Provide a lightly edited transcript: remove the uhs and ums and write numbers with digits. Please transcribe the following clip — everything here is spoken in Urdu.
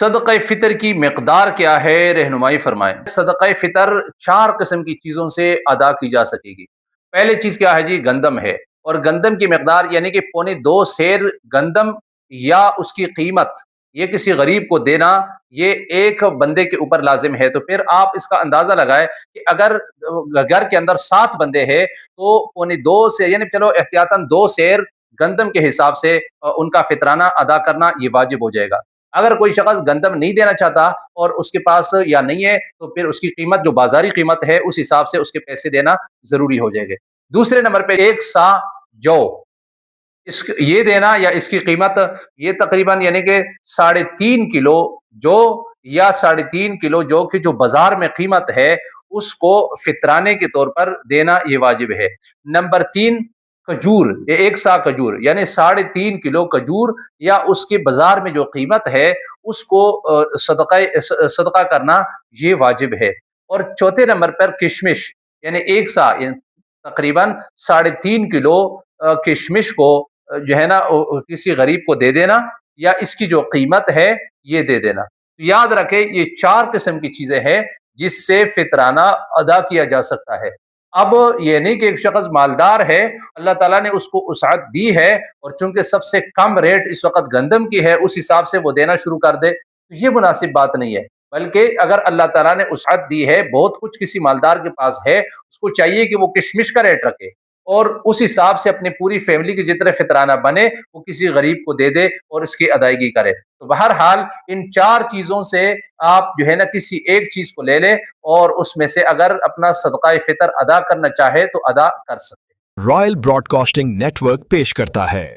صدقہ فطر کی مقدار کیا ہے، رہنمائی فرمائیں۔ صدقہ فطر چار قسم کی چیزوں سے ادا کی جا سکے گی۔ پہلی چیز کیا ہے جی؟ گندم ہے، اور گندم کی مقدار یعنی کہ 2.25 سیر گندم یا اس کی قیمت، یہ کسی غریب کو دینا، یہ ایک بندے کے اوپر لازم ہے۔ تو پھر آپ اس کا اندازہ لگائیں کہ اگر گھر کے اندر 7 بندے ہیں تو 2.25 سے یعنی چلو احتیاطاً 2 سیر گندم کے حساب سے ان کا فطرانہ ادا کرنا یہ واجب ہو جائے گا۔ اگر کوئی شخص گندم نہیں دینا چاہتا اور اس کے پاس یا نہیں ہے تو پھر اس کی قیمت جو بازاری قیمت ہے اس حساب سے اس کے پیسے دینا ضروری ہو جائے گا۔ دوسرے نمبر پہ 1 سا جو یہ دینا، یا اس کی قیمت یہ تقریباً یعنی کہ 3.5 کلو جو، یا 3.5 کلو جو کہ جو بازار میں قیمت ہے اس کو فطرانے کے طور پر دینا یہ واجب ہے۔ نمبر 3 کھجور، یہ 1 سا کھجور یعنی 3.5 کلو کھجور یا اس کے بازار میں جو قیمت ہے اس کو صدقہ کرنا یہ واجب ہے۔ اور چوتھے نمبر پر کشمش، یعنی 1 سا تقریباً 3.5 کلو کشمش کو جو ہے نا کسی غریب کو دے دینا، یا اس کی جو قیمت ہے یہ دے دینا۔ یاد رکھیں یہ 4 قسم کی چیزیں ہیں جس سے فطرانہ ادا کیا جا سکتا ہے۔ اب یہ نہیں کہ ایک شخص مالدار ہے، اللہ تعالیٰ نے اس کو وسعت دی ہے اور چونکہ سب سے کم ریٹ اس وقت گندم کی ہے اس حساب سے وہ دینا شروع کر دے، تو یہ مناسب بات نہیں ہے۔ بلکہ اگر اللہ تعالیٰ نے وسعت دی ہے، بہت کچھ کسی مالدار کے پاس ہے، اس کو چاہیے کہ وہ کشمش کا ریٹ رکھے اور اس حساب سے اپنی پوری فیملی کے جتنے فطرانہ بنے وہ کسی غریب کو دے دے اور اس کی ادائیگی کرے۔ تو بہرحال ان 4 چیزوں سے آپ جو ہے نا کسی ایک چیز کو لے لیں اور اس میں سے اگر اپنا صدقہ فطر ادا کرنا چاہے تو ادا کر سکتے ہیں۔ Royal broadcasting network پیش کرتا ہے۔